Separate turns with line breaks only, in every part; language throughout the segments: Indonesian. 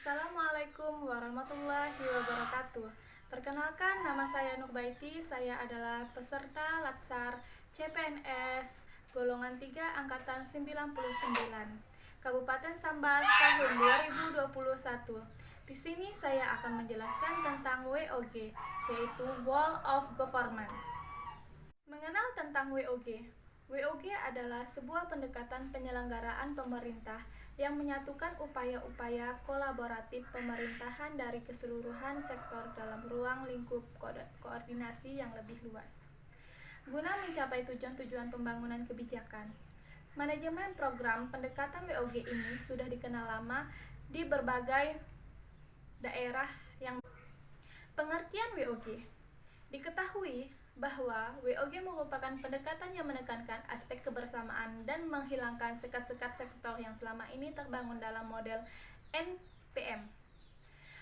Assalamualaikum warahmatullahi wabarakatuh. Perkenalkan, nama saya Nurbaiti. Saya adalah peserta Latsar CPNS golongan 3 angkatan 99 Kabupaten Sambas tahun 2021. Di sini saya akan menjelaskan tentang WOG, yaitu Wall of Government. Mengenal tentang WOG. WOG adalah sebuah pendekatan penyelenggaraan pemerintah yang menyatukan upaya-upaya kolaboratif pemerintahan dari keseluruhan sektor dalam ruang lingkup koordinasi yang lebih luas, guna mencapai tujuan-tujuan pembangunan kebijakan. Manajemen program pendekatan WOG ini sudah dikenal lama di berbagai daerah yang pengertian WOG. Diketahui bahwa WOG merupakan pendekatan yang menekankan aspek kebersamaan dan menghilangkan sekat-sekat sektor yang selama ini terbangun dalam model NPM.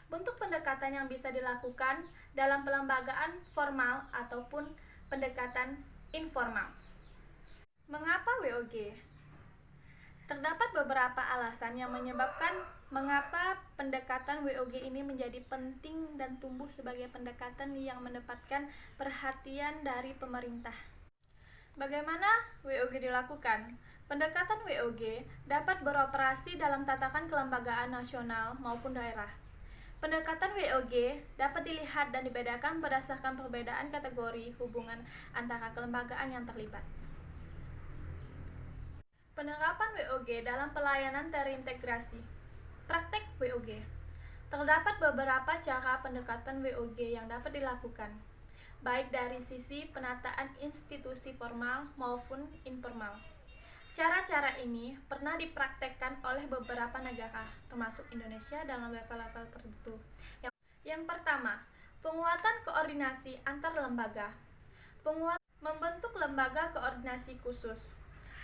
Bentuk pendekatan yang bisa dilakukan dalam pelembagaan formal ataupun pendekatan informal. Mengapa WOG? Terdapat beberapa alasan yang menyebabkan mengapa pendekatan WOG ini menjadi penting dan tumbuh sebagai pendekatan yang mendapatkan perhatian dari pemerintah. Bagaimana WOG dilakukan? Pendekatan WOG dapat beroperasi dalam tatakan kelembagaan nasional maupun daerah. Pendekatan WOG dapat dilihat dan dibedakan berdasarkan perbedaan kategori hubungan antara kelembagaan yang terlibat. Penerapan WOG dalam pelayanan terintegrasi. Praktek WOG. Terdapat beberapa cara pendekatan WOG yang dapat dilakukan, baik dari sisi penataan institusi formal maupun informal. Cara-cara ini pernah dipraktekkan oleh beberapa negara, termasuk Indonesia dalam level-level tertentu. Yang pertama, penguatan koordinasi antar lembaga. Membentuk lembaga koordinasi khusus.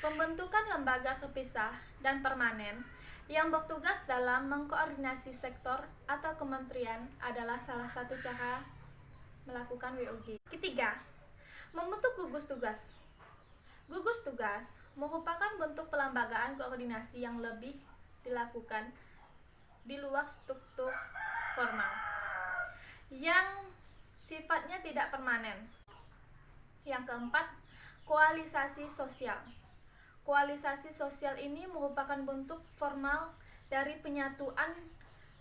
Pembentukan lembaga terpisah dan permanen yang bertugas dalam mengkoordinasi sektor atau kementerian adalah salah satu cara melakukan WOG. Ketiga, membentuk gugus tugas. Gugus tugas merupakan bentuk pelembagaan koordinasi yang lebih dilakukan di luar struktur formal, yang sifatnya tidak permanen. Yang keempat, koalisasi sosial. Koalisasi sosial ini merupakan bentuk formal dari penyatuan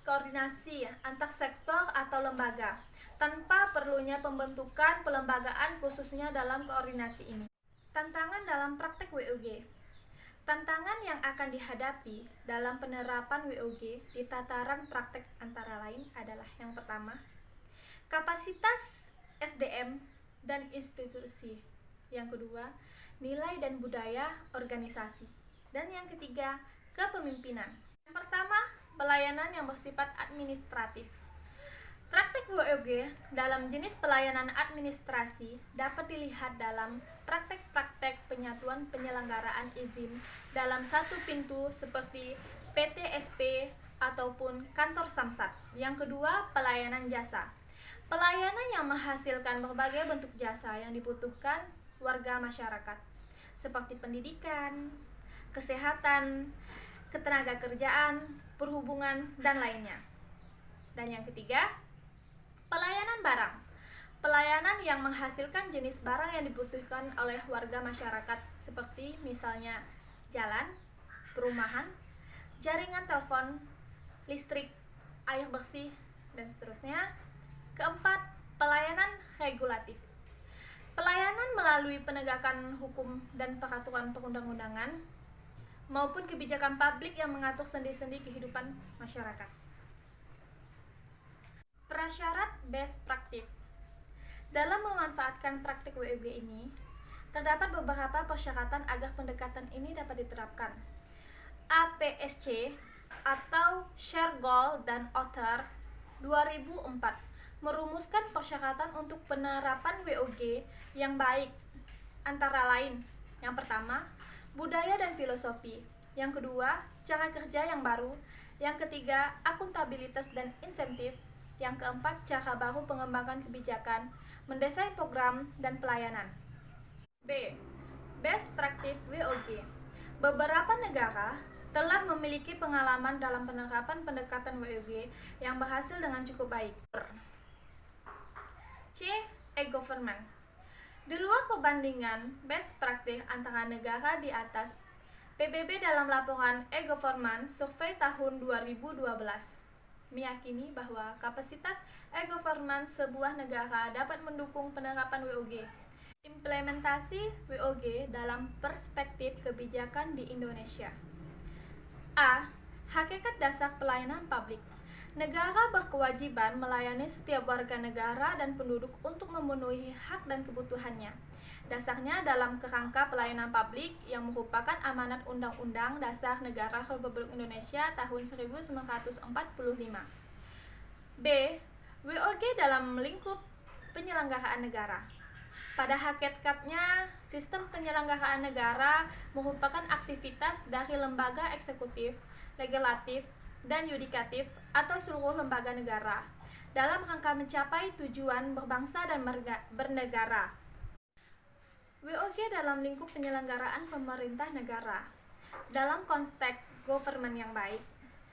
koordinasi antar sektor atau lembaga, tanpa perlunya pembentukan pelembagaan khususnya dalam koordinasi ini. Tantangan dalam praktek WOG. Tantangan yang akan dihadapi dalam penerapan WOG di tataran praktek antara lain adalah yang pertama, kapasitas SDM dan institusi. Yang kedua, nilai dan budaya organisasi. Dan yang ketiga, kepemimpinan. Yang pertama, pelayanan yang bersifat administratif. Praktek WOG dalam jenis pelayanan administrasi dapat dilihat dalam praktek-praktek penyatuan penyelenggaraan izin dalam satu pintu seperti PTSP ataupun kantor Samsat. Yang kedua, pelayanan jasa. Pelayanan yang menghasilkan berbagai bentuk jasa yang dibutuhkan warga masyarakat, seperti pendidikan, kesehatan, ketenagakerjaan, perhubungan, dan lainnya. Dan yang ketiga, pelayanan barang. Pelayanan yang menghasilkan jenis barang yang dibutuhkan oleh warga masyarakat, seperti misalnya jalan, perumahan, jaringan telepon, listrik, air bersih, dan seterusnya. Keempat, pelayanan regulatif. Pelayanan melalui penegakan hukum dan peraturan perundang-undangan maupun kebijakan publik yang mengatur sendi-sendi kehidupan masyarakat. Prasyarat best practice. Dalam memanfaatkan praktik WOG ini, terdapat beberapa persyaratan agar pendekatan ini dapat diterapkan. APSC atau Share Goal dan Author 2004 merumuskan persyaratan untuk penerapan WOG yang baik, antara lain, yang pertama, budaya dan filosofi. Yang kedua, cara kerja yang baru. Yang ketiga, akuntabilitas dan insentif. Yang keempat, cara baru pengembangan kebijakan, mendesain program dan pelayanan. B. Best practice WOG. Beberapa negara telah memiliki pengalaman dalam penerapan pendekatan WOG yang berhasil dengan cukup baik. C. E-Government. Di luar perbandingan best practice antara negara di atas, PBB dalam laporan E-Government Survey tahun 2012 meyakini bahwa kapasitas e-government sebuah negara dapat mendukung penerapan WOG. Implementasi WOG dalam perspektif kebijakan di Indonesia. A. Hakikat dasar pelayanan publik. Negara berkewajiban melayani setiap warga negara dan penduduk untuk memenuhi hak dan kebutuhannya. Dasarnya dalam kerangka pelayanan publik yang merupakan amanat Undang-Undang Dasar Negara Republik Indonesia tahun 1945. B. WOG dalam lingkup penyelenggaraan negara. Pada hakikatnya, sistem penyelenggaraan negara merupakan aktivitas dari lembaga eksekutif, legislatif, dan yudikatif atau seluruh lembaga negara dalam rangka mencapai tujuan berbangsa dan bernegara. WOG dalam lingkup penyelenggaraan pemerintah negara. Dalam konteks government yang baik,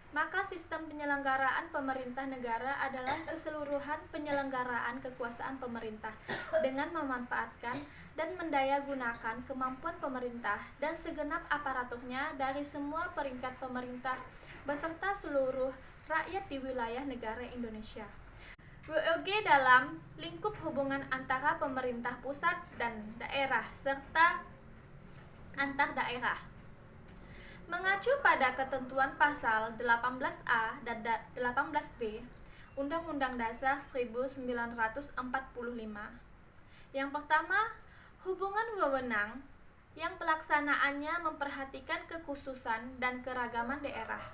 maka sistem penyelenggaraan pemerintah negara adalah keseluruhan penyelenggaraan kekuasaan pemerintah dengan memanfaatkan dan mendayagunakan kemampuan pemerintah dan segenap aparaturnya dari semua peringkat pemerintah beserta seluruh rakyat di wilayah negara Indonesia. WOG dalam lingkup hubungan antara pemerintah pusat dan daerah serta antar daerah. Mengacu pada ketentuan pasal 18A dan 18B Undang-Undang Dasar 1945. Yang pertama, hubungan wewenang yang pelaksanaannya memperhatikan kekhususan dan keragaman daerah.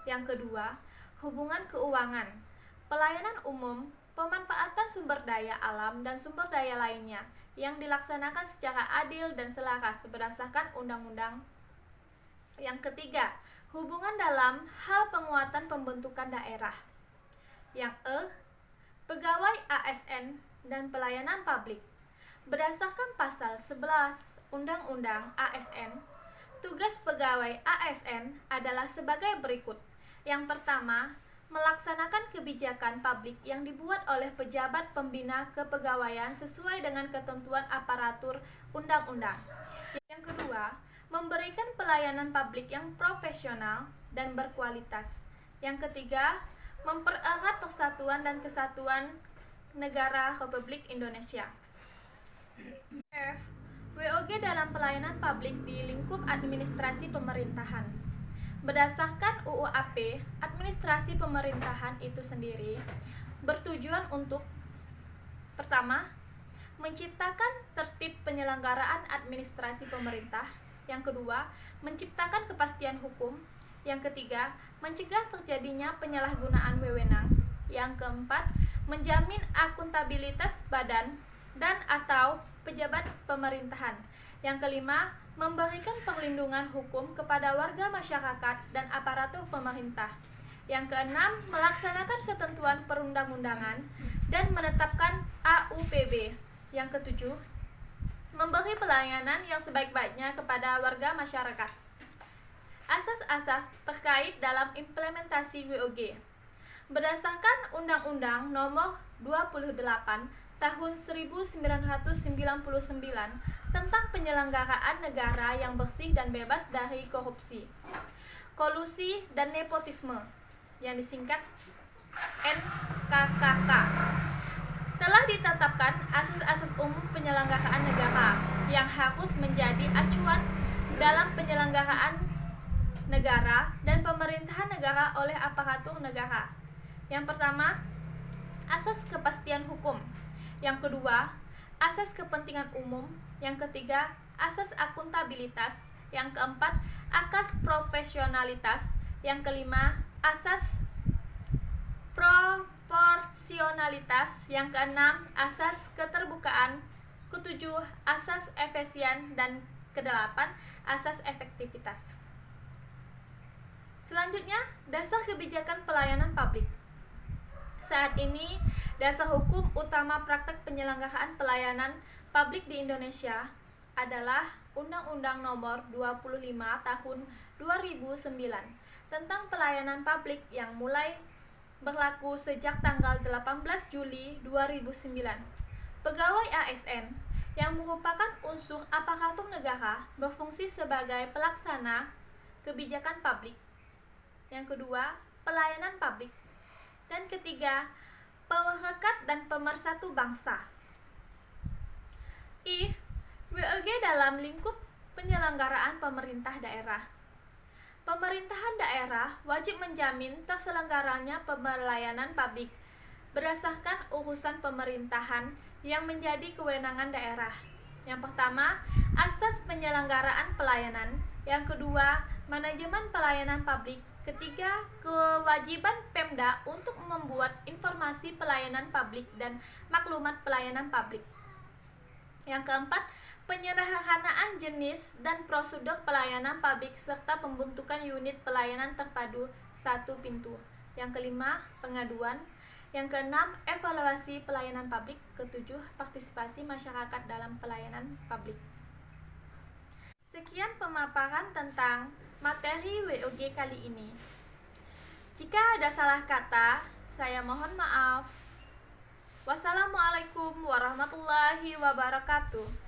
Yang kedua, hubungan keuangan, pelayanan umum, pemanfaatan sumber daya alam dan sumber daya lainnya yang dilaksanakan secara adil dan selaras berdasarkan undang-undang. Yang ketiga, hubungan dalam hal penguatan pembentukan daerah. Yang pegawai ASN dan pelayanan publik. Berdasarkan pasal 11 Undang-Undang ASN, tugas pegawai ASN adalah sebagai berikut. Yang pertama, melaksanakan kebijakan publik yang dibuat oleh pejabat pembina kepegawaian sesuai dengan ketentuan aparatur undang-undang. Yang kedua, memberikan pelayanan publik yang profesional dan berkualitas. Yang ketiga, mempererat persatuan dan kesatuan negara Republik Indonesia. F. WOG dalam pelayanan publik di lingkup administrasi pemerintahan. Berdasarkan UUAP, administrasi pemerintahan itu sendiri bertujuan untuk pertama, menciptakan tertib penyelenggaraan administrasi pemerintah. Yang kedua, menciptakan kepastian hukum. Yang ketiga, mencegah terjadinya penyalahgunaan wewenang. Yang keempat, menjamin akuntabilitas badan dan atau pejabat pemerintahan. Yang kelima, memberikan perlindungan hukum kepada warga masyarakat dan aparatur pemerintah. Yang keenam, melaksanakan ketentuan perundang-undangan dan menetapkan AUPB. Yang ketujuh, memberi pelayanan yang sebaik-baiknya kepada warga masyarakat. Asas-asas terkait dalam implementasi WOG. Berdasarkan Undang-Undang Nomor 28 Tahun 1999 tentang penyelenggaraan negara yang bersih dan bebas dari korupsi, kolusi, dan nepotisme, yang disingkat NKKK. Telah ditetapkan asas-asas umum penyelenggaraan negara yang harus menjadi acuan dalam penyelenggaraan negara dan pemerintahan negara oleh aparatur negara. Yang pertama, asas kepastian hukum. Yang kedua, asas kepentingan umum. Yang ketiga, asas akuntabilitas. Yang keempat, asas profesionalitas. Yang kelima, asas proporsionalitas. Yang keenam, asas keterbukaan. Ketujuh, asas efisien. Dan kedelapan, asas efektivitas. Selanjutnya, dasar kebijakan pelayanan publik. Saat ini, dasar hukum utama praktek penyelenggaraan pelayanan publik di Indonesia adalah Undang-Undang Nomor 25 Tahun 2009 tentang pelayanan publik yang mulai berlaku sejak tanggal 18 Juli 2009. Pegawai ASN yang merupakan unsur aparatur negara berfungsi sebagai pelaksana kebijakan publik. Yang kedua, pelayanan publik. Dan ketiga, perekat dan pemersatu bangsa. WOG dalam lingkup penyelenggaraan pemerintah daerah. Pemerintahan daerah wajib menjamin terselenggaranya pelayanan publik berdasarkan urusan pemerintahan yang menjadi kewenangan daerah. Yang pertama, asas penyelenggaraan pelayanan. Yang kedua, manajemen pelayanan publik. Ketiga, kewajiban Pemda untuk membuat informasi pelayanan publik dan maklumat pelayanan publik. Yang keempat, penyederhanaan jenis dan prosedur pelayanan publik serta pembentukan unit pelayanan terpadu satu pintu. Yang kelima, pengaduan. Yang keenam, evaluasi pelayanan publik. Ketujuh, partisipasi masyarakat dalam pelayanan publik. Sekian pemaparan tentang materi WOG kali ini. Jika ada salah kata, saya mohon maaf. Wassalamualaikum warahmatullahi wabarakatuh.